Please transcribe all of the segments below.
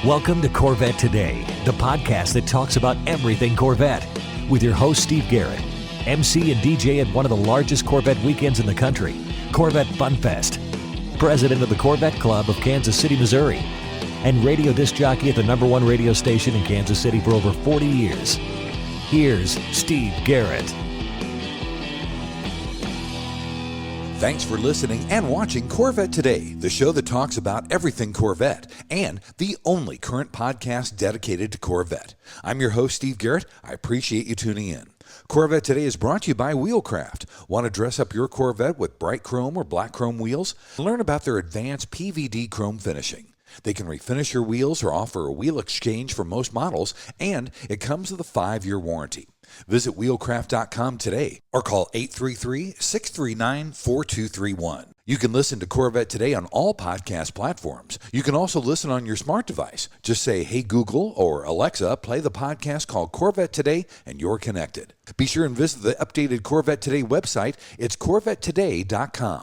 Welcome to Corvette Today, the podcast that talks about everything Corvette, with your host Steve Garrett, MC and DJ at one of the largest Corvette weekends in the country, Corvette Fun Fest, president of the Corvette Club of Kansas City, Missouri, and radio disc jockey at the #1 radio station in Kansas City for over 40 years. Here's Steve Garrett. Thanks for listening and watching Corvette Today, the show that talks about everything Corvette, and the only current podcast dedicated to Corvette. I'm your host, Steve Garrett. I appreciate you tuning in. Corvette Today is brought to you by Wheelcraft. Want to dress up your Corvette with bright chrome or black chrome wheels? Learn about their advanced PVD chrome finishing. They can refinish your wheels or offer a wheel exchange for most models, and it comes with a 5-year warranty. Visit wheelcraft.com today or call 833-639-4231. You can listen to Corvette Today on all podcast platforms. You can also listen on your smart device. Just say, "Hey Google" or "Alexa, play the podcast called Corvette Today," and you're connected. Be sure and visit the updated Corvette Today website. It's CorvetteToday.com.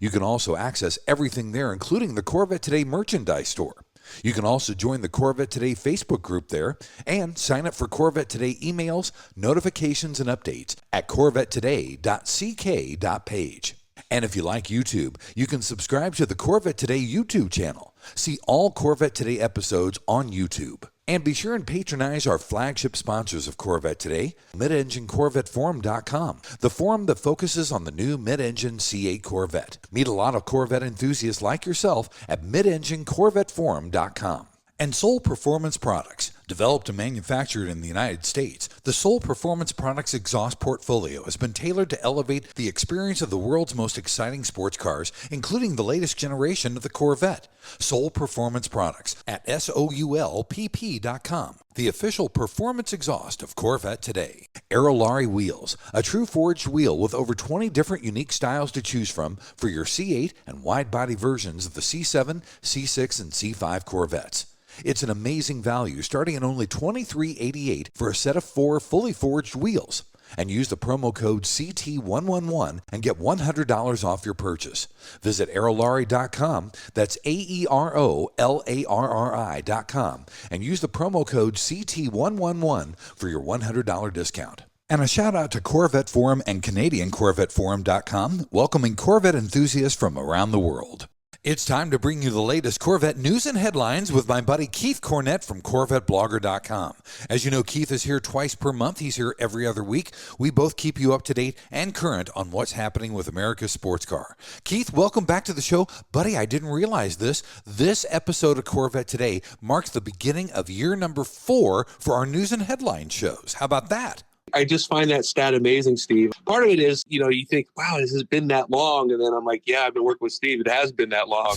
You can also access everything there, including the Corvette Today merchandise store. You can also join the Corvette Today Facebook group there and sign up for Corvette Today emails, notifications, and updates at corvettetoday.ck.page. And if you like YouTube, you can subscribe to the Corvette Today YouTube channel. See all Corvette Today episodes on YouTube. And be sure and patronize our flagship sponsors of Corvette Today, mid-enginecorvetteforum.com, the forum that focuses on the new mid-engine C8 Corvette. Meet a lot of Corvette enthusiasts like yourself at mid-enginecorvetteforum.com. And Soul Performance Products. Developed and manufactured in the United States, the Soul Performance Products exhaust portfolio has been tailored to elevate the experience of the world's most exciting sports cars, including the latest generation of the Corvette. Soul Performance Products at SOULPP.com, the official performance exhaust of Corvette Today. Aerolarri Wheels, a true forged wheel with over 20 different unique styles to choose from for your C8 and wide-body versions of the C7, C6, and C5 Corvettes. It's an amazing value, starting at only $23.88 for a set of 4 fully forged wheels. And use the promo code CT111 and get $100 off your purchase. Visit aerolarri.com, that's AEROLARRI.com, and use the promo code CT111 for your $100 discount. And a shout out to Corvette Forum and Canadian CorvetteForum.com, welcoming Corvette enthusiasts from around the world. It's time to bring you the latest Corvette news and headlines with my buddy Keith Cornett from CorvetteBlogger.com. As you know, Keith is here twice per month. He's here every other week. We both keep you up to date and current on what's happening with America's sports car. Keith, welcome back to the show. Buddy, I didn't realize this. This episode of Corvette Today marks the beginning of year number 4 for our news and headline shows. How about that? I just find that stat amazing, Steve. Part of it is, you think, wow, this has been that long. And then I'm like, yeah, I've been working with Steve. It has been that long.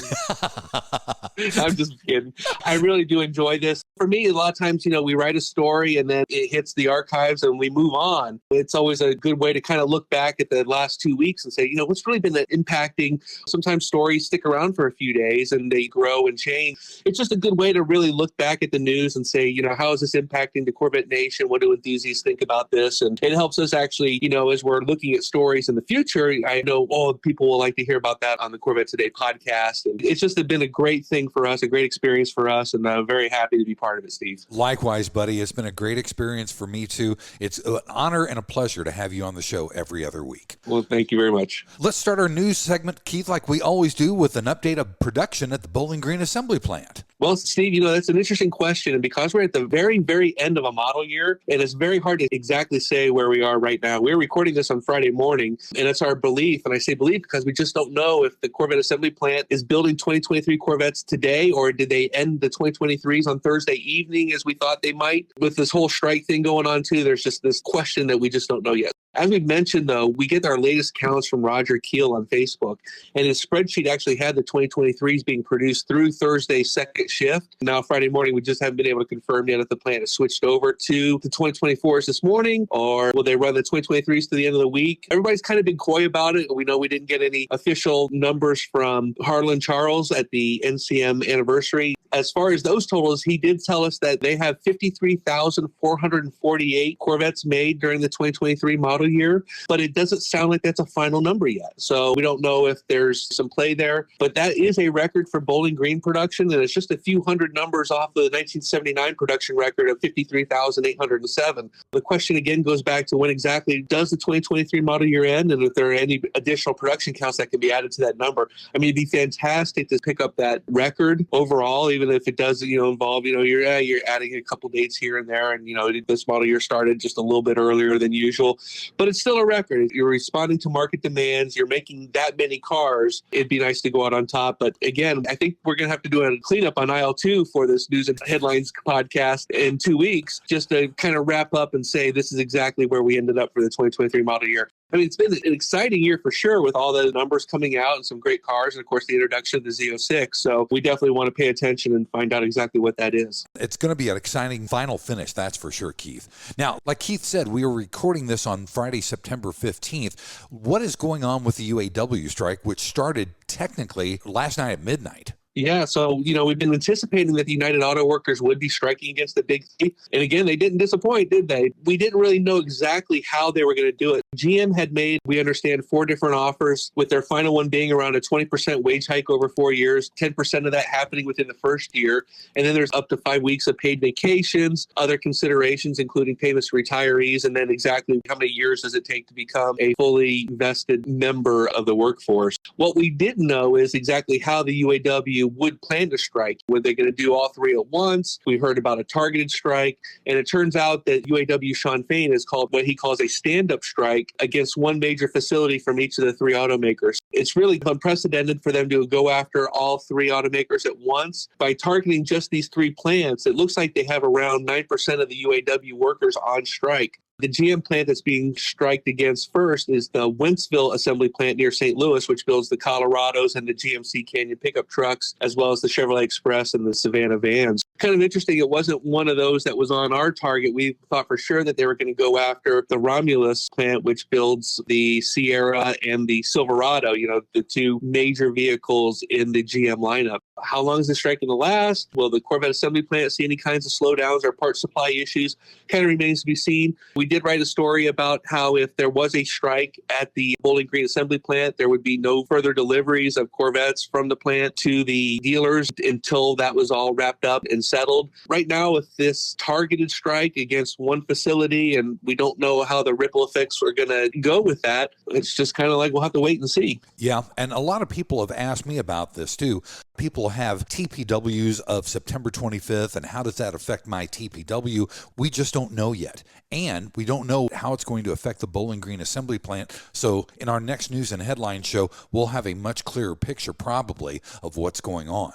I'm just kidding. I really do enjoy this. For me, a lot of times, we write a story and then it hits the archives and we move on. It's always a good way to kind of look back at the last 2 weeks and say, what's really been impacting. Sometimes stories stick around for a few days and they grow and change. It's just a good way to really look back at the news and say, how is this impacting the Corvette Nation? What do enthusiasts think about this? And it helps us actually, as we're looking at stories in the future, I know all people will like to hear about that on the Corvette Today podcast. And it's just been a great thing for us, a great experience for us. And I'm very happy to be part of it, Steve. Likewise, buddy. It's been a great experience for me, too. It's an honor and a pleasure to have you on the show every other week. Well, thank you very much. Let's start our news segment, Keith, like we always do, with an update of production at the Bowling Green Assembly Plant. Well, Steve, that's an interesting question. And because we're at the very, very end of a model year, and it's very hard to exactly say where we are right now. We're recording this on Friday morning, and it's our belief, and I say belief because we just don't know if the Corvette Assembly Plant is building 2023 Corvettes today, or did they end the 2023s on Thursday evening as we thought they might? With this whole strike thing going on, too, there's just this question that we just don't know yet. As we mentioned, though, we get our latest counts from Roger Keel on Facebook, and his spreadsheet actually had the 2023s being produced through Thursday's second shift. Now, Friday morning, we just haven't been able to confirm yet if the plant has switched over to the 2024s this morning, or will they run the 2023s to the end of the week? Everybody's kind of been coy about it. We know we didn't get any official numbers from Harlan Charles at the NCM anniversary. As far as those totals, he did tell us that they have 53,448 Corvettes made during the 2023 model year, but it doesn't sound like that's a final number yet. So we don't know if there's some play there, but that is a record for Bowling Green production, and it's just a few hundred numbers off the 1979 production record of 53,807. The question again goes back to when exactly does the 2023 model year end, and if there are any additional production counts that can be added to that number. I mean, it'd be fantastic to pick up that record overall, even if it does, involve, you're adding a couple dates here and there, and this model year started just a little bit earlier than usual, but it's still a record. You're responding to market demands. You're making that many cars. It'd be nice to go out on top, but again, I think we're going to have to do a cleanup on aisle 2 for this News and Headlines podcast in 2 weeks, just to kind of wrap up and say this is exactly where we ended up for the 2023 model year. I mean, it's been an exciting year for sure with all the numbers coming out and some great cars and, of course, the introduction of the Z06. So we definitely want to pay attention and find out exactly what that is. It's going to be an exciting final finish, that's for sure, Keith. Now, like Keith said, we are recording this on Friday, September 15th. What is going on with the UAW strike, which started technically last night at midnight? Yeah, so, we've been anticipating that the United Auto Workers would be striking against the Big Three. And again, they didn't disappoint, did they? We didn't really know exactly how they were going to do it. GM had made, we understand, 4 different offers, with their final one being around a 20% wage hike over 4 years, 10% of that happening within the first year. And then there's up to 5 weeks of paid vacations, other considerations, including payments to retirees, and then exactly how many years does it take to become a fully vested member of the workforce. What we didn't know is exactly how the UAW would plan to strike. Were they going to do all 3 at once? We heard about a targeted strike, and it turns out that UAW Sean Fain has called what he calls a stand-up strike against one major facility from each of the 3 automakers. It's really unprecedented for them to go after all 3 automakers at once. By targeting just these 3 plants, it looks like they have around 9% of the UAW workers on strike. The GM plant that's being striked against first is the Wentzville assembly plant near St. Louis, which builds the Colorados and the GMC Canyon pickup trucks, as well as the Chevrolet Express and the Savannah vans. Kind of interesting, it wasn't one of those that was on our target. We thought for sure that they were going to go after the Romulus plant, which builds the Sierra and the Silverado, the 2 major vehicles in the GM lineup. How long is the strike going to last? Will the Corvette assembly plant see any kinds of slowdowns or part supply issues? Kind of remains to be seen. We did write a story about how if there was a strike at the Bowling Green assembly plant, there would be no further deliveries of Corvettes from the plant to the dealers until that was all wrapped up and settled. Right now, with this targeted strike against one facility, and we don't know how the ripple effects are going to go with that, it's just kind of like we'll have to wait and see. Yeah, and a lot of people have asked me about this too. People have TPWs of September 25th, and how does that affect my TPW? We just don't know yet. And we don't know how it's going to affect the Bowling Green assembly plant. So in our next News and Headlines show, we'll have a much clearer picture probably of what's going on.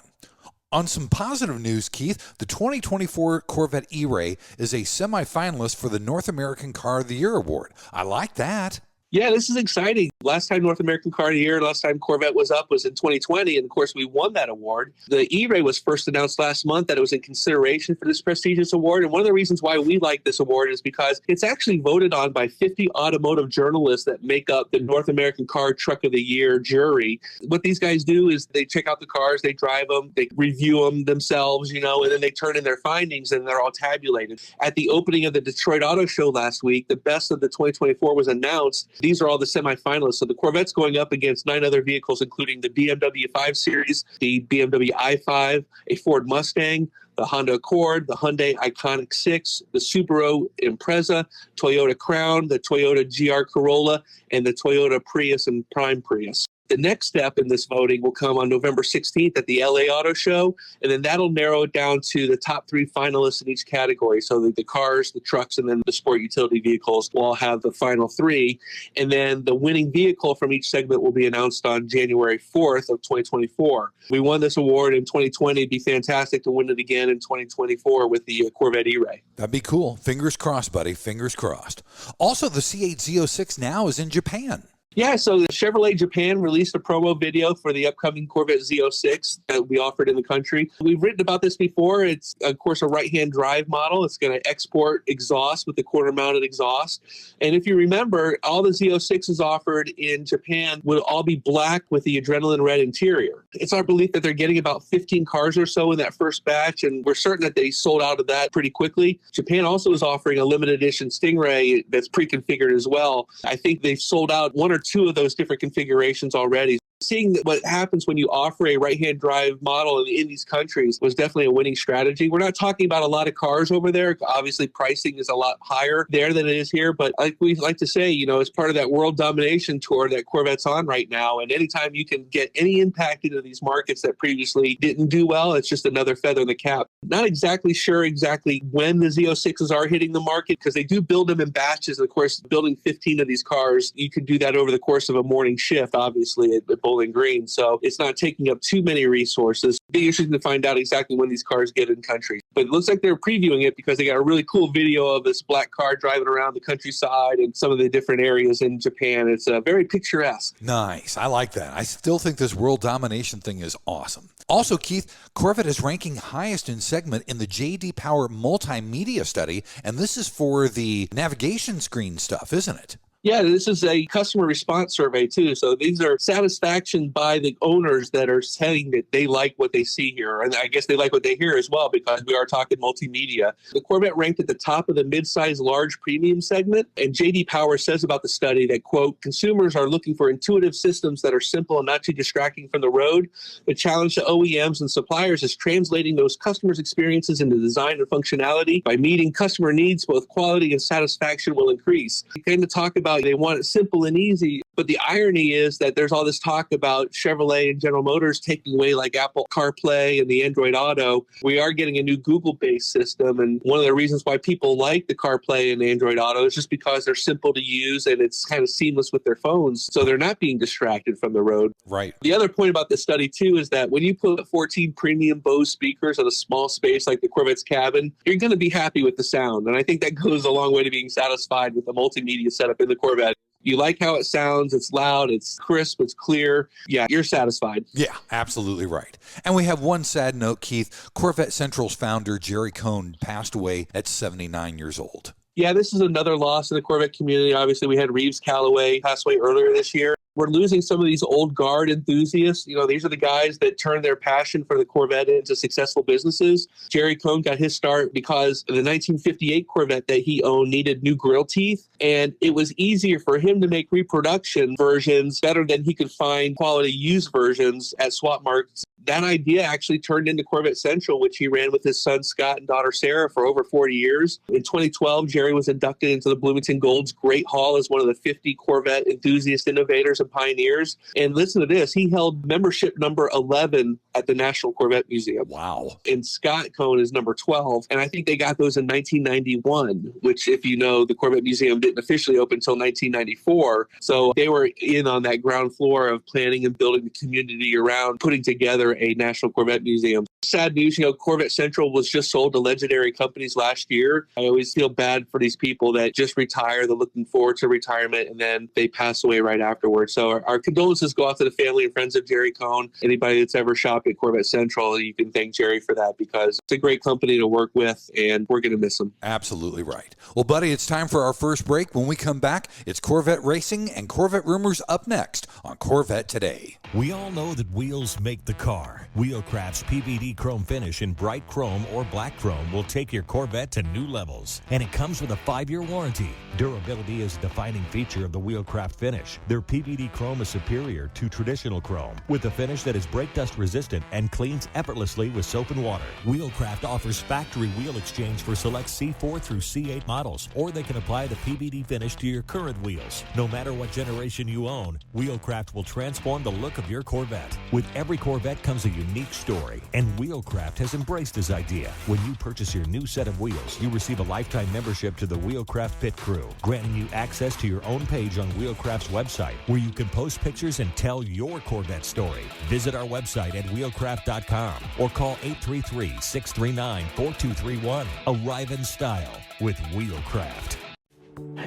On some positive news, Keith, the 2024 Corvette E-Ray is a semifinalist for the North American Car of the Year award. I like that. Yeah, this is exciting. Last time North American Car of the Year, last time Corvette was up was in 2020, and of course we won that award. The E-Ray was first announced last month that it was in consideration for this prestigious award, and one of the reasons why we like this award is because it's actually voted on by 50 automotive journalists that make up the North American Car Truck of the Year jury. What these guys do is they check out the cars, they drive them, they review them themselves, and then they turn in their findings, and they're all tabulated. At the opening of the Detroit Auto Show last week, the best of the 2024 was announced. These are all the semifinalists. So the Corvette's going up against 9 other vehicles, including the BMW 5 Series, the BMW i5, a Ford Mustang, the Honda Accord, the Hyundai Ioniq 6, the Subaru Impreza, Toyota Crown, the Toyota GR Corolla, and the Toyota Prius and Prime Prius. The next step in this voting will come on November 16th at the LA Auto Show, and then that'll narrow it down to the top 3 finalists in each category. So the cars, the trucks, and then the sport utility vehicles will all have the final 3. And then the winning vehicle from each segment will be announced on January 4th of 2024. We won this award in 2020. It'd be fantastic to win it again in 2024 with the Corvette E-Ray. That'd be cool. Fingers crossed, buddy. Fingers crossed. Also, the C8 Z06 now is in Japan. Yeah, so the Chevrolet Japan released a promo video for the upcoming Corvette Z06 that will be offered in the country. We've written about this before. It's, of course, a right-hand drive model. It's going to export exhaust with the quarter-mounted exhaust. And if you remember, all the Z06s offered in Japan will all be black with the adrenaline red interior. It's our belief that they're getting about 15 cars or so in that first batch, and we're certain that they sold out of that pretty quickly. Japan also is offering a limited edition Stingray that's pre-configured as well. I think they've sold out one or two of those different configurations already. Seeing what happens when you offer a right-hand drive model in these countries was definitely a winning strategy. We're not talking about a lot of cars over there. Obviously, pricing is a lot higher there than it is here. But like we like to say, you know, it's part of that world domination tour that Corvette's on right now. And anytime you can get any impact into these markets that previously didn't do well, it's just another feather in the cap. Not exactly sure when the Z06s are hitting the market because they do build them in batches. And of course, building 15 of these cars, you can do that over the course of a morning shift, obviously, at Bowling Green. So it's not taking up too many resources. It'll be interesting to find out exactly when these cars get in country. But it looks like they're previewing it because they got a really cool video of this black car driving around the countryside and some of the different areas in Japan. It's very picturesque. Nice. I like that. I still think this world domination thing is awesome. Also, Keith, Corvette is ranking highest in segment in the J.D. Power Multimedia Study, and this is for the navigation screen stuff, isn't it? Yeah, this is a customer response survey, too. So these are satisfaction by the owners that are saying that they like what they see here. And I guess they like what they hear as well because we are talking multimedia. The Corvette ranked at the top of the mid-size large premium segment. And J.D. Power says about the study that, quote, consumers are looking for intuitive systems that are simple and not too distracting from the road. The challenge to OEMs and suppliers is translating those customers' experiences into design and functionality. By meeting customer needs, both quality and satisfaction will increase. We came to talk about they want it simple and easy, but the irony is that there's all this talk about Chevrolet and General Motors taking away like Apple CarPlay and the Android Auto. We are getting a new Google-based system, and one of the reasons why people like the CarPlay and Android Auto is just because they're simple to use and it's kind of seamless with their phones, so they're not being distracted from the road. Right. The other point about this study, too, is that when you put 14 premium Bose speakers in a small space like the Corvette's cabin, you're going to be happy with the sound, and I think that goes a long way to being satisfied with the multimedia setup in the Corvette. You like how it sounds, it's loud, it's crisp, it's clear. Yeah, you're satisfied. Yeah, absolutely right. And we have one sad note, Keith. Corvette Central's founder, Jerry Cohn, passed away at 79 years old. Yeah, this is another loss in the Corvette community. Obviously, we had Reeves Callaway pass away earlier this year. We're losing some of these old guard enthusiasts. You know, these are the guys that turned their passion for the Corvette into successful businesses. Jerry Cohn got his start because the 1958 Corvette that he owned needed new grille teeth, and it was easier for him to make reproduction versions better than he could find quality used versions at swap markets. That idea actually turned into Corvette Central, which he ran with his son Scott and daughter Sarah for over 40 years. In 2012, Jerry was inducted into the Bloomington Gold's Great Hall as one of the 50 Corvette enthusiast innovators and pioneers. And listen to this, he held membership number 11 at the National Corvette Museum. Wow. And Scott Cohn is number 12. And I think they got those in 1991, which, if you know, the Corvette Museum didn't officially open until 1994. So they were in on that ground floor of planning and building the community around putting together a National Corvette Museum. Sad news, you know, Corvette Central was just sold to Legendary Companies last year. I always feel bad for these people that just retire, they're looking forward to retirement, and then they pass away right afterwards. So our condolences go out to the family and friends of Jerry Cohn. Anybody that's ever shopped at Corvette Central, you can thank Jerry for that because it's a great company to work with, and we're going to miss him. Absolutely right. Well, buddy, it's time for our first break. When we come back, it's Corvette Racing and Corvette Rumors up next on Corvette Today. We all know that wheels make the car. Wheelcraft's PVD chrome finish in bright chrome or black chrome will take your Corvette to new levels. And it comes with a 5-year warranty. Durability is a defining feature of the Wheelcraft finish. Their PVD chrome is superior to traditional chrome with a finish that is brake dust resistant and cleans effortlessly with soap and water. Wheelcraft offers factory wheel exchange for select C4 through C8 models, or they can apply the PVD finish to your current wheels. No matter what generation you own, Wheelcraft will transform the look of your Corvette. With every Corvette comes a unique story, and Wheelcraft has embraced this idea. When you purchase your new set of wheels, you receive a lifetime membership to the Wheelcraft Pit Crew, granting you access to your own page on Wheelcraft's website, where you can post pictures and tell your Corvette story. Visit our website at wheelcraft.com or call 833-639-4231. Arrive in style with Wheelcraft.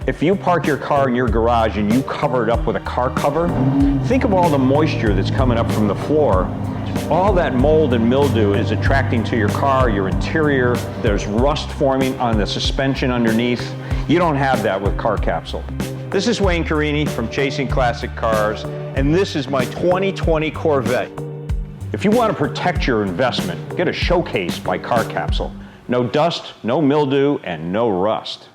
If you park your car in your garage and you cover it up with a car cover, think of all the moisture that's coming up from the floor. All that mold and mildew is attracting to your car, your interior. There's rust forming on the suspension underneath. You don't have that with Car Capsule. This is Wayne Carini from Chasing Classic Cars, and this is my 2020 Corvette. If you want to protect your investment, get a Showcase by Car Capsule. No dust, no mildew, and no rust.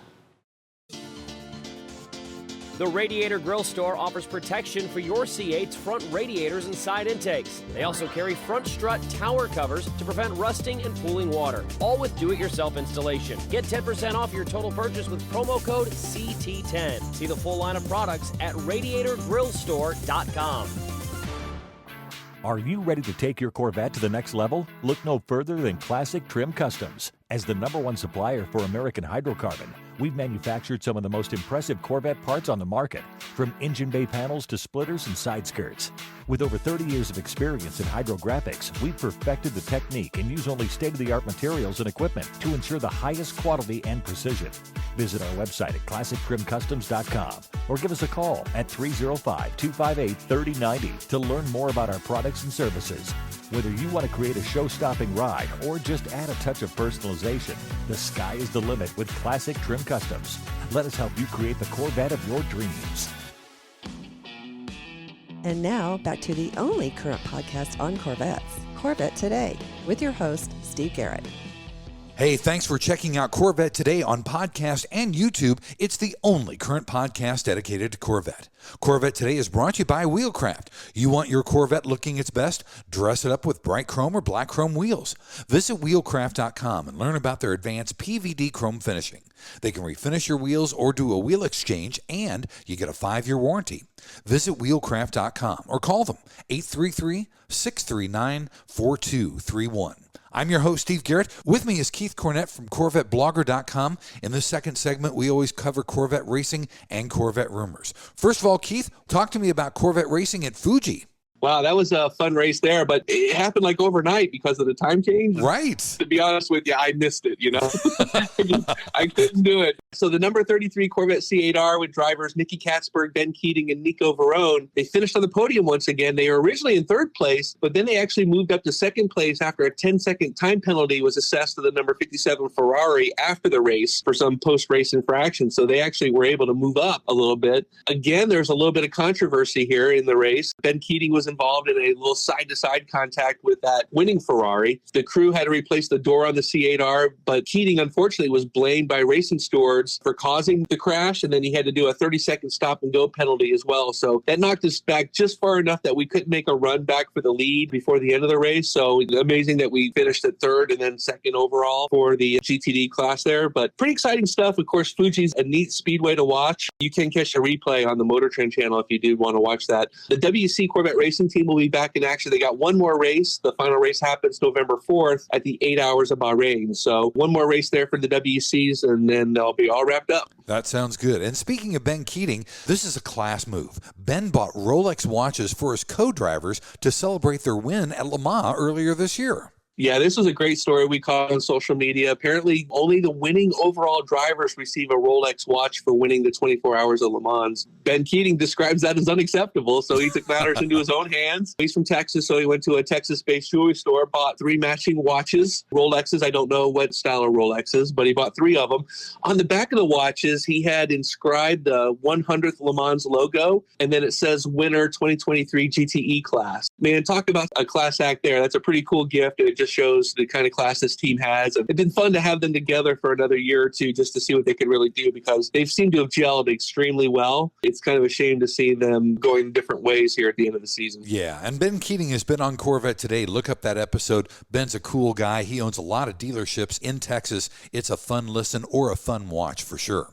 The Radiator Grill Store offers protection for your C8's front radiators and side intakes. They also carry front strut tower covers to prevent rusting and pooling water, all with do-it-yourself installation. Get 10% off your total purchase with promo code CT10. See the full line of products at radiatorgrillstore.com. Are you ready to take your Corvette to the next level? Look no further than Classic Trim Customs. As the #1 supplier for American hydrocarbon, we've manufactured some of the most impressive Corvette parts on the market, from engine bay panels to splitters and side skirts. With over 30 years of experience in hydrographics, we've perfected the technique and use only state-of-the-art materials and equipment to ensure the highest quality and precision. Visit our website at ClassicTrimCustoms.com or give us a call at 305-258-3090 to learn more about our products and services. Whether you want to create a show-stopping ride or just add a touch of personalization, the sky is the limit with Classic Trim Customs. Let us help you create the Corvette of your dreams. And now, back to the only current podcast on Corvettes, Corvette Today, with your host, Steve Garrett. Hey, thanks for checking out Corvette Today on podcast and YouTube. It's the only current podcast dedicated to Corvette. Corvette Today is brought to you by Wheelcraft. You want your Corvette looking its best? Dress it up with bright chrome or black chrome wheels. Visit wheelcraft.com and learn about their advanced PVD chrome finishing. They can refinish your wheels or do a wheel exchange, and you get a 5-year warranty. Visit wheelcraft.com or call them 833-639-4231. I'm your host, Steve Garrett. With me is Keith Cornett from CorvetteBlogger.com. In this second segment, we always cover Corvette racing and Corvette rumors. First of all, Keith, talk to me about Corvette racing at Fuji. Wow, that was a fun race there, but it happened like overnight because of the time change. Right. To be honest with you, I missed it, I couldn't do it. So the number 33 Corvette C8R with drivers Nicky Katzberg, Ben Keating, and Nico Verone, they finished on the podium once again. They were originally in third place, but then they actually moved up to second place after a 10-second time penalty was assessed to the number 57 Ferrari after the race for some post-race infraction. So they actually were able to move up a little bit. Again, there's a little bit of controversy here in the race. Ben Keating was involved in a little side-to-side contact with that winning Ferrari. The crew had to replace the door on the C8R, but Keating, unfortunately, was blamed by racing stewards for causing the crash, and then he had to do a 30-second stop-and-go penalty as well. So that knocked us back just far enough that we couldn't make a run back for the lead before the end of the race. So amazing that we finished at third and then second overall for the GTD class there. But pretty exciting stuff. Of course, Fuji's a neat speedway to watch. You can catch a replay on the Motor Trend channel if you do want to watch that. The WC Corvette Racing team will be back in action. They got one more race. The final race happens November 4th at the 8 Hours of Bahrain. So one more race there for the WCs, and then they'll be all wrapped up. That sounds good. And speaking of Ben Keating, this is a class move. Ben bought Rolex watches for his co-drivers to celebrate their win at Le Mans earlier this year. Yeah, this was a great story we caught on social media. Apparently, only the winning overall drivers receive a Rolex watch for winning the 24 Hours of Le Mans. Ben Keating describes that as unacceptable, so he took matters into his own hands. He's from Texas, so he went to a Texas-based jewelry store, bought 3 matching watches, Rolexes. I don't know what style of Rolexes, but he bought 3 of them. On the back of the watches, he had inscribed the 100th Le Mans logo, and then it says winner 2023 GTE class. Man, talk about a class act there. That's a pretty cool gift, and it just shows the kind of class this team has. It's been fun to have them together for another year or two just to see what they can really do, because they've seemed to have gelled extremely well. It's kind of a shame to see them going different ways here at the end of the season. Yeah, and Ben Keating has been on Corvette Today. Look up that episode. Ben's a cool guy. He owns a lot of dealerships in Texas. It's a fun listen or a fun watch for sure.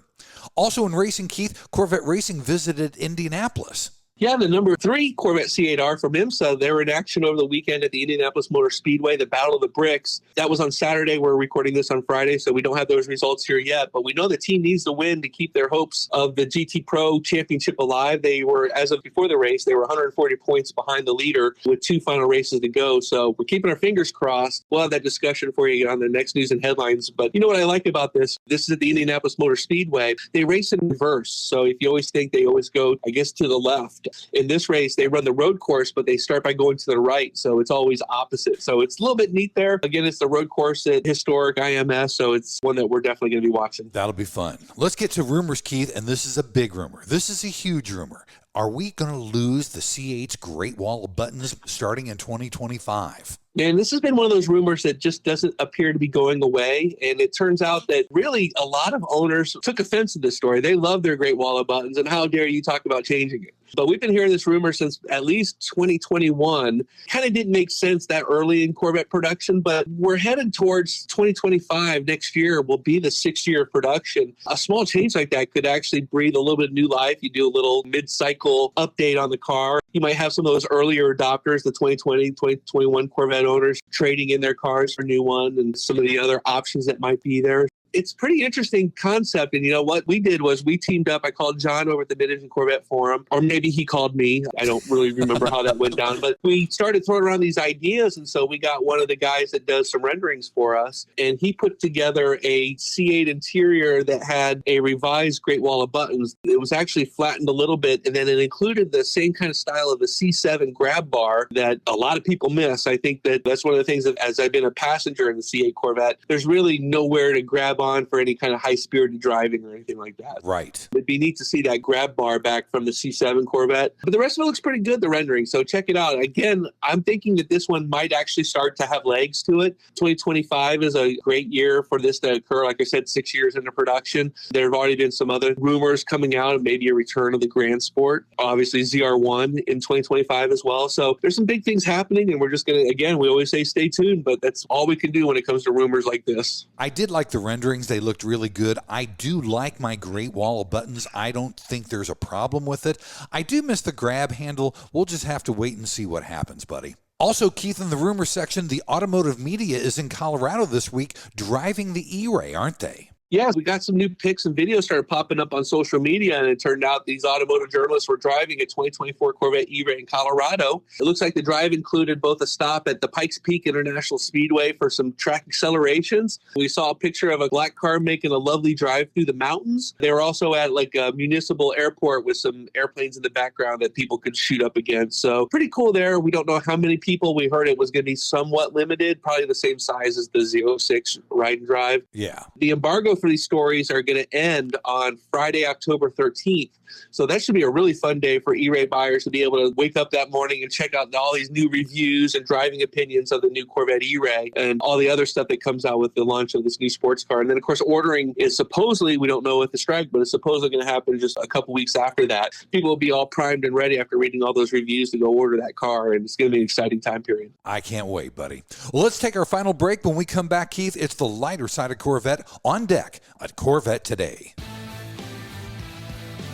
Also in racing, Keith, Corvette Racing visited Indianapolis. Yeah, the number 3 Corvette C8R from IMSA, they were in action over the weekend at the Indianapolis Motor Speedway, the Battle of the Bricks. That was on Saturday. We're recording this on Friday, so we don't have those results here yet. But we know the team needs to win to keep their hopes of the GT Pro Championship alive. They were, as of before the race, they were 140 points behind the leader with 2 final races to go. So we're keeping our fingers crossed. We'll have that discussion for you on the next news and headlines. But you know what I like about this? This is at the Indianapolis Motor Speedway. They race in reverse. So if you always think they always go, I guess, to the left. In this race, they run the road course, but they start by going to the right. So it's always opposite. So it's a little bit neat there. Again, it's the road course at historic IMS. So it's one that we're definitely going to be watching. That'll be fun. Let's get to rumors, Keith. And this is a big rumor. This is a huge rumor. Are we going to lose the C8's Great Wall of Buttons starting in 2025? And this has been one of those rumors that just doesn't appear to be going away. And it turns out that really a lot of owners took offense to this story. They love their Great Wall of Buttons, and how dare you talk about changing it? But we've been hearing this rumor since at least 2021. Kind of didn't make sense that early in Corvette production, but we're headed towards 2025. Next year will be the 6th year of production. A small change like that could actually breathe a little bit of new life. You do a little mid-cycle update on the car. You might have some of those earlier adopters, the 2020, 2021 Corvette owners, trading in their cars for a new one, and some of the other options that might be there. It's a pretty interesting concept. And you know what we did was we teamed up. I called John over at the Mid-Engine Corvette Forum, or maybe he called me. I don't really remember how that went down, but we started throwing around these ideas. And so we got one of the guys that does some renderings for us, and he put together a C8 interior that had a revised Great Wall of Buttons. It was actually flattened a little bit, and then it included the same kind of style of the C7 grab bar that a lot of people miss. I think that that's one of the things that, as I've been a passenger in the C8 Corvette, there's really nowhere to grab on for any kind of high-spirited driving or anything like that. Right. It'd be neat to see that grab bar back from the C7 Corvette. But the rest of it looks pretty good, the rendering, so check it out. Again, I'm thinking that this one might actually start to have legs to it. 2025 is a great year for this to occur. Like I said, 6 years into production. There have already been some other rumors coming out of maybe a return of the Grand Sport. Obviously, ZR1 in 2025 as well. So there's some big things happening, and we're just going to, again, we always say stay tuned, but that's all we can do when it comes to rumors like this. I did like the renderings. They looked really good. I do like my Great Wall of Buttons. I don't think there's a problem with it. I do miss the grab handle. We'll just have to wait and see what happens, buddy. Also, Keith, in the rumor section, the automotive media is in Colorado this week driving the E-Ray, aren't they? Yeah, we got some new pics and videos started popping up on social media, and it turned out these automotive journalists were driving a 2024 Corvette E-Ray in Colorado. It looks like the drive included both a stop at the Pikes Peak International Speedway for some track accelerations. We saw a picture of a black car making a lovely drive through the mountains. They were also at like a municipal airport with some airplanes in the background that people could shoot up against. So pretty cool there. We don't know how many people. We heard it was going to be somewhat limited, probably the same size as the Z06 ride and drive. Yeah. The embargo for these stories are going to end on Friday, October 13th. So that should be a really fun day for E-Ray buyers to be able to wake up that morning and check out all these new reviews and driving opinions of the new Corvette E-Ray and all the other stuff that comes out with the launch of this new sports car. And then, of course, ordering is supposedly, we don't know with the strike, but it's supposedly going to happen just a couple weeks after that. People will be all primed and ready after reading all those reviews to go order that car, and it's going to be an exciting time period. I can't wait, buddy. Well, let's take our final break. When we come back, Keith, it's the lighter side of Corvette on deck at Corvette Today.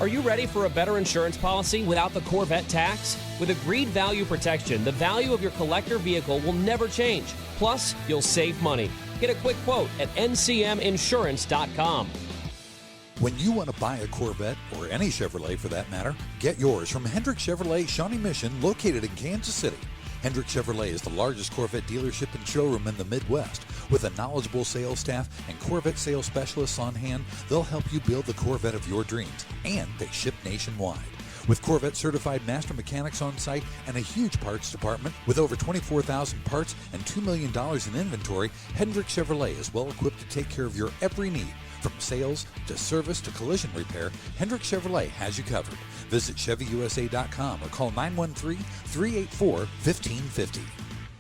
Are you ready for a better insurance policy without the Corvette tax? With agreed value protection, the value of your collector vehicle will never change. Plus, you'll save money. Get a quick quote at ncminsurance.com. When you want to buy a Corvette, or any Chevrolet for that matter, get yours from Hendrick Chevrolet Shawnee Mission, located in Kansas City. Hendrick Chevrolet is the largest Corvette dealership and showroom in the Midwest. With a knowledgeable sales staff and Corvette sales specialists on hand, they'll help you build the Corvette of your dreams, and they ship nationwide. With Corvette certified master mechanics on site and a huge parts department with over 24,000 parts and $2 million in inventory, Hendrick Chevrolet is well equipped to take care of your every need. From sales to service to collision repair, Hendrick Chevrolet has you covered. Visit ChevyUSA.com or call 913-384-1550.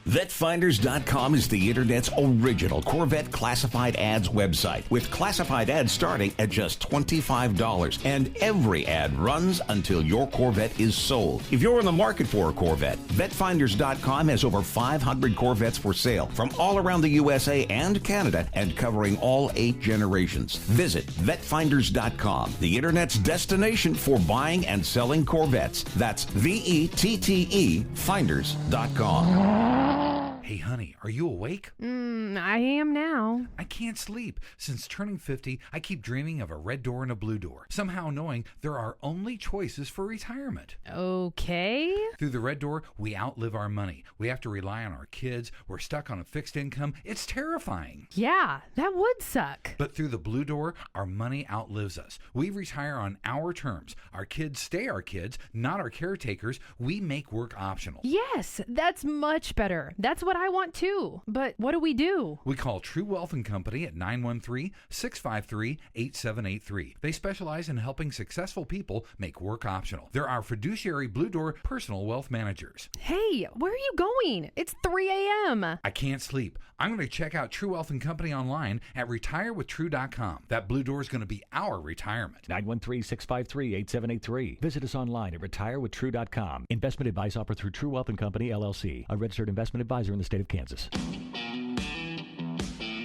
VetteFinders.com is the internet's original Corvette classified ads website, with classified ads starting at just $25, and every ad runs until your Corvette is sold. If you're in the market for a Corvette, VetteFinders.com has over 500 Corvettes for sale from all around the USA and Canada, and covering all 8 generations. Visit VetteFinders.com, the internet's destination for buying and selling Corvettes. That's VETTE Finders.com. Hey, honey, are you awake? I am now. I can't sleep. Since turning 50, I keep dreaming of a red door and a blue door. Somehow knowing there are only choices for retirement. Okay. Through the red door, we outlive our money. We have to rely on our kids. We're stuck on a fixed income. It's terrifying. Yeah, that would suck. But through the blue door, our money outlives us. We retire on our terms. Our kids stay our kids, not our caretakers. We make work optional. Yes, that's much better. That's what I want too. But what do we do? We call True Wealth & Company at 913-653-8783. They specialize in helping successful people make work optional. They're our fiduciary Blue Door personal wealth managers. Hey, where are you going? It's 3 a.m. I can't sleep. I'm going to check out True Wealth & Company online at retirewithtrue.com. That Blue Door is going to be our retirement. 913-653-8783. Visit us online at retirewithtrue.com. Investment advice offered through True Wealth & Company, LLC, a registered investment advisor in the state of Kansas.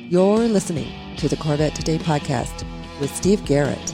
You're listening to the Corvette Today podcast with Steve Garrett.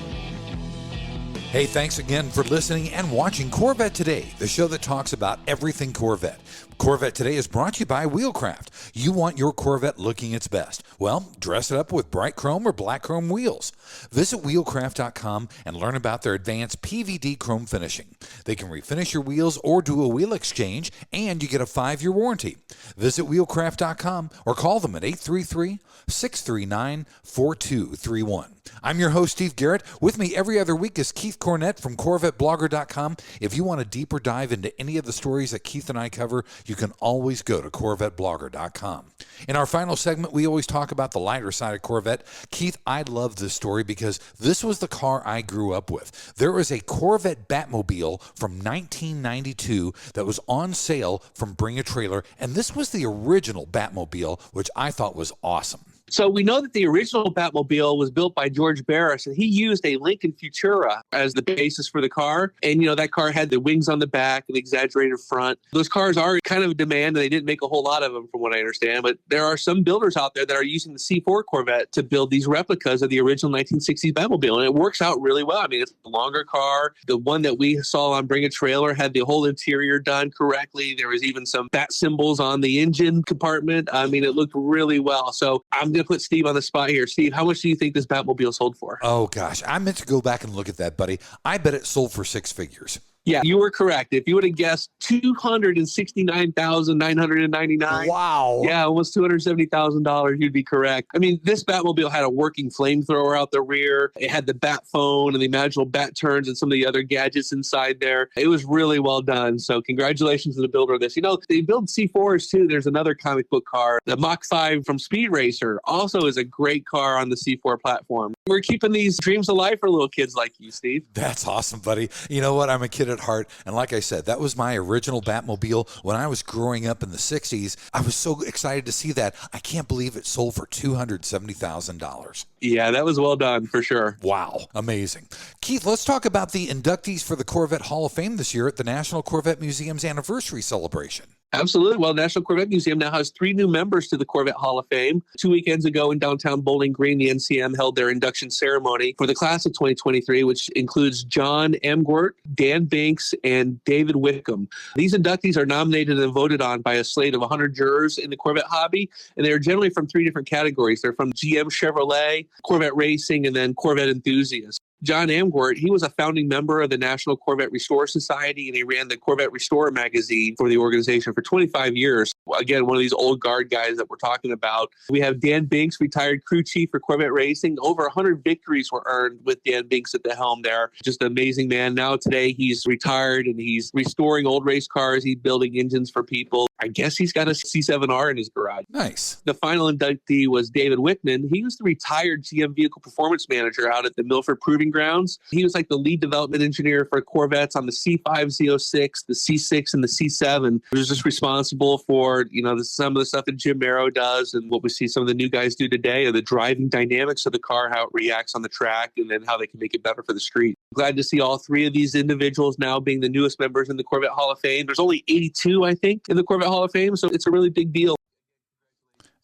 Hey, thanks again for listening and watching Corvette Today, the show that talks about everything Corvette. Corvette Today is brought to you by Wheelcraft. You want your Corvette looking its best. Well, dress it up with bright chrome or black chrome wheels. Visit wheelcraft.com and learn about their advanced PVD chrome finishing. They can refinish your wheels or do a wheel exchange, and you get a 5-year warranty. Visit wheelcraft.com or call them at 833-639-4231. I'm your host, Steve Garrett. With me every other week is Keith Cornett from CorvetteBlogger.com. If you want a deeper dive into any of the stories that Keith and I cover, you can always go to CorvetteBlogger.com. In our final segment, we always talk about the lighter side of Corvette. Keith, I love this story because this was the car I grew up with. There was a Corvette Batmobile from 1992 that was on sale from Bring a Trailer, and this was the original Batmobile, which I thought was awesome. So we know that the original Batmobile was built by George Barris, and he used a Lincoln Futura as the basis for the car. And, that car had the wings on the back and the exaggerated front. Those cars are kind of in demand, and they didn't make a whole lot of them from what I understand. But there are some builders out there that are using the C4 Corvette to build these replicas of the original 1960s Batmobile. And it works out really well. I mean, it's a longer car. The one that we saw on Bring a Trailer had the whole interior done correctly. There was even some bat symbols on the engine compartment. I mean, it looked really well. So I'm going to put Steve on the spot here. Steve, how much do you think this Batmobile sold for? Oh, gosh. I meant to go back and look at that, buddy. I bet it sold for 6 figures. Yeah, you were correct. If you would have guessed $269,999. Wow. Yeah, almost $270,000, you'd be correct. I mean, this Batmobile had a working flamethrower out the rear. It had the bat phone and the imaginable bat turns and some of the other gadgets inside there. It was really well done. So congratulations to the builder of this. They build C4s too. There's another comic book car. The Mach 5 from Speed Racer also is a great car on the C4 platform. We're keeping these dreams alive for little kids like you, Steve. That's awesome, buddy. You know what? I'm a kid at heart. And like I said, that was my original Batmobile when I was growing up in the 60s. I was so excited to see that. I can't believe it sold for $270,000. Yeah, that was well done for sure. Wow. Amazing. Keith, let's talk about the inductees for the Corvette Hall of Fame this year at the National Corvette Museum's anniversary celebration. Absolutely. Well, National Corvette Museum now has 3 new members to the Corvette Hall of Fame. 2 weekends ago in downtown Bowling Green, the NCM held their induction ceremony for the class of 2023, which includes John Emgort, Dan Binks, and David Wickham. These inductees are nominated and voted on by a slate of 100 jurors in the Corvette hobby, and they're generally from 3 different categories. They're from GM Chevrolet, Corvette Racing, and then Corvette enthusiasts. John Emgort, he was a founding member of the National Corvette Restore Society, and he ran the Corvette Restorer magazine for the organization for 25 years. Again, one of these old guard guys that we're talking about. We have Dan Binks, retired crew chief for Corvette Racing. Over 100 victories were earned with Dan Binks at the helm there. Just an amazing man. Now today he's retired and he's restoring old race cars. He's building engines for people. I guess he's got a C7R in his garage. Nice. The final inductee was David Wickman. He was the retired GM vehicle performance manager out at the Milford Proving Grounds. He was like the lead development engineer for Corvettes on the C5 Z06, the C6, and the C7. He was just responsible for, some of the stuff that Jim Merrow does and what we see some of the new guys do today, and the driving dynamics of the car, how it reacts on the track, and then how they can make it better for the street. Glad to see all three of these individuals now being the newest members in the Corvette Hall of Fame. There's only 82, I think, in the Corvette Hall of Fame, so it's a really big deal.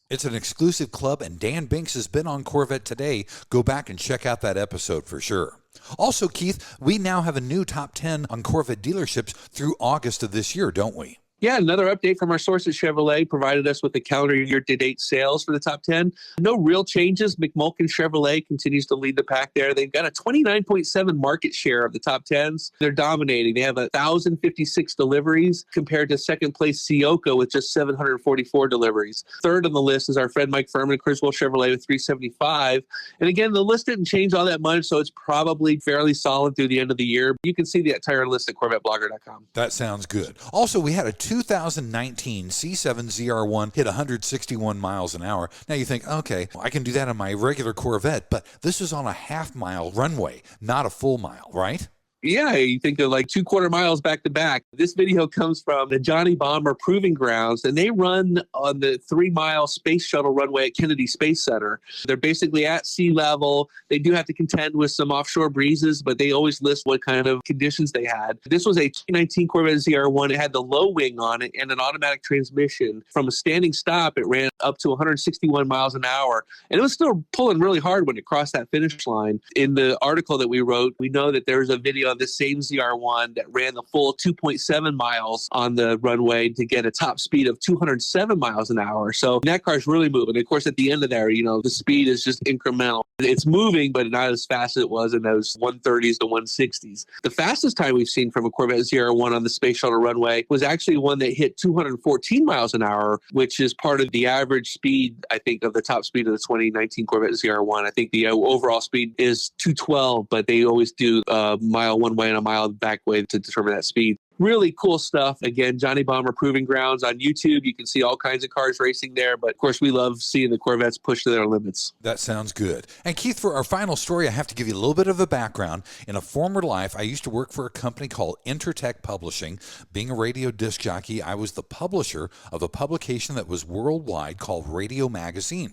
It's an exclusive club, and Dan Binks has been on Corvette Today. Go back and check out that episode for sure. Also, Keith, we now have a new top 10 on Corvette dealerships through August of this year, don't we? Yeah, another update from our source at Chevrolet provided us with the calendar year-to-date sales for the top 10. No real changes. McMulkin Chevrolet continues to lead the pack there. They've got a 29.7 market share of the top 10s. They're dominating. They have 1,056 deliveries compared to second place Sioka with just 744 deliveries. Third on the list is our friend Mike Furman, Criswell Chevrolet with 375. And again, the list didn't change all that much, so it's probably fairly solid through the end of the year. You can see the entire list at CorvetteBlogger.com. That sounds good. Also, we had a 2019 C7 ZR1 hit 161 miles an hour. Now you think, okay, I can do that on my regular Corvette, but this is on a half-mile runway, not a full mile, right? Yeah, you think of like 2/4 miles back to back. This video comes from the Johnny Bomber Proving Grounds, and they run on the 3-mile space shuttle runway at Kennedy Space Center. They're basically at sea level. They do have to contend with some offshore breezes, but they always list what kind of conditions they had. This was a 2019 Corvette ZR1. It had the low wing on it and an automatic transmission. From a standing stop, it ran up to 161 miles an hour, and it was still pulling really hard when it crossed that finish line. In the article that we wrote, we know that there's a video of the same ZR1 that ran the full 2.7 miles on the runway to get a top speed of 207 miles an hour. So that car's really moving. Of course, at the end of there, the speed is just incremental. It's moving, but not as fast as it was in those 130s to 160s. The fastest time we've seen from a Corvette ZR1 on the space shuttle runway was actually one that hit 214 miles an hour, which is part of the average speed, I think, of the top speed of the 2019 Corvette ZR1. I think the overall speed is 212, but they always do a mile one way and a mile back way to determine that speed. Really cool stuff. Again, Johnny Bomber Proving Grounds on YouTube. You can see all kinds of cars racing there. But, of course, we love seeing the Corvettes push to their limits. That sounds good. And, Keith, for our final story, I have to give you a little bit of a background. In a former life, I used to work for a company called Intertech Publishing. Being a radio disc jockey, I was the publisher of a publication that was worldwide called Radio Magazine.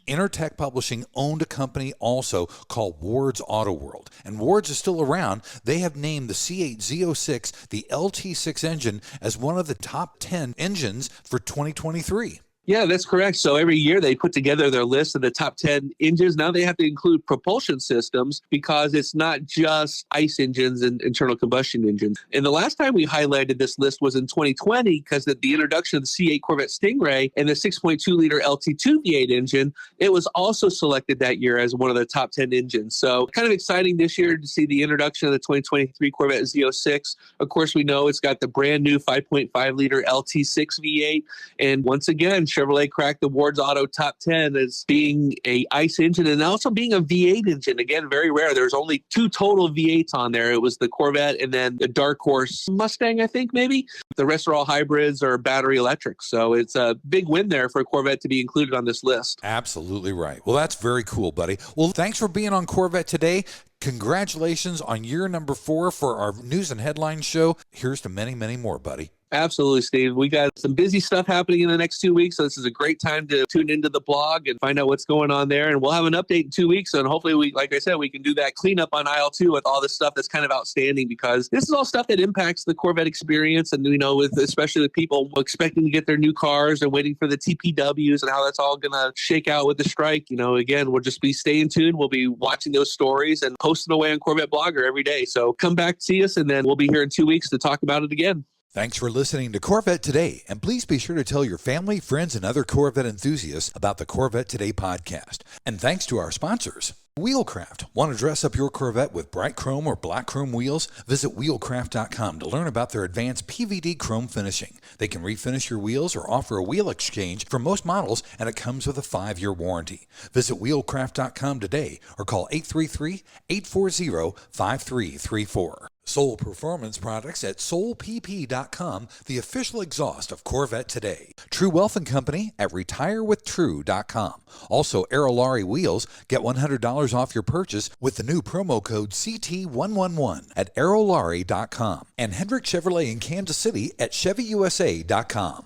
Intertech Publishing owned a company also called Ward's Auto World. And Ward's is still around. They have named the C8 Z06, the LT6 engine, as one of the top 10 engines for 2023. Yeah, that's correct. So every year they put together their list of the top 10 engines. Now they have to include propulsion systems because it's not just ICE engines and internal combustion engines. And the last time we highlighted this list was in 2020 because of the introduction of the C8 Corvette Stingray and the 6.2-liter LT2 V8 engine. It was also selected that year as one of the top 10 engines. So kind of exciting this year to see the introduction of the 2023 Corvette Z06. Of course, we know it's got the brand new 5.5-liter LT6 V8. And once again, Chevrolet cracked the Ward's Auto top 10 as being a ICE engine and also being a V8 engine. Again, very rare. There's only 2 total V8s on there. It was the Corvette and then the Dark Horse Mustang, I think, maybe. The rest are all hybrids or battery electric. So it's a big win there for a Corvette to be included on this list. Absolutely right. Well, that's very cool, buddy. Well, thanks for being on Corvette Today. Congratulations on year number 4 for our news and headlines show. Here's to many, many more, buddy. Absolutely, Steve. We got some busy stuff happening in the next 2 weeks, so this is a great time to tune into the blog and find out what's going on there. And we'll have an update in 2 weeks, and hopefully, like I said, we can do that cleanup on aisle 2 with all this stuff that's kind of outstanding because this is all stuff that impacts the Corvette experience, and with especially the people expecting to get their new cars and waiting for the TPWs and how that's all going to shake out with the strike. Again, we'll just be staying tuned. We'll be watching those stories and posting away on Corvette Blogger every day. So come back, see us, and then we'll be here in 2 weeks to talk about it again. Thanks for listening to Corvette Today, and please be sure to tell your family, friends, and other Corvette enthusiasts about the Corvette Today podcast. And thanks to our sponsors. Wheelcraft. Want to dress up your Corvette with bright chrome or black chrome wheels? Visit wheelcraft.com to learn about their advanced PVD chrome finishing. They can refinish your wheels or offer a wheel exchange for most models, and it comes with a 5-year warranty. Visit wheelcraft.com today or call 833-840-5334. Soul Performance Products at soulpp.com, the official exhaust of Corvette Today. True Wealth and Company at retirewithtrue.com. Also, Aerolarri Wheels. Get $100 off your purchase with the new promo code CT111 at aerolarri.com. And Hendrick Chevrolet in Kansas City at chevyusa.com.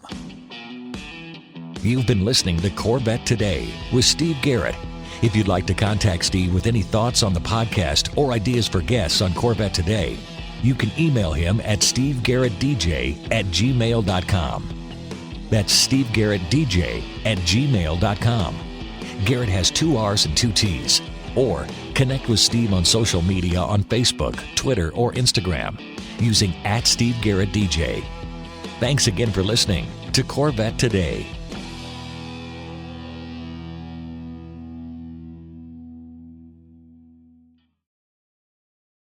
You've been listening to Corvette Today with Steve Garrett. If you'd like to contact Steve with any thoughts on the podcast or ideas for guests on Corvette Today, you can email him at stevegarrettdj@gmail.com. That's stevegarrettdj@gmail.com. Garrett has 2 R's and 2 T's. Or connect with Steve on social media on Facebook, Twitter, or Instagram using @SteveGarrettDJ. Thanks again for listening to Corvette Today.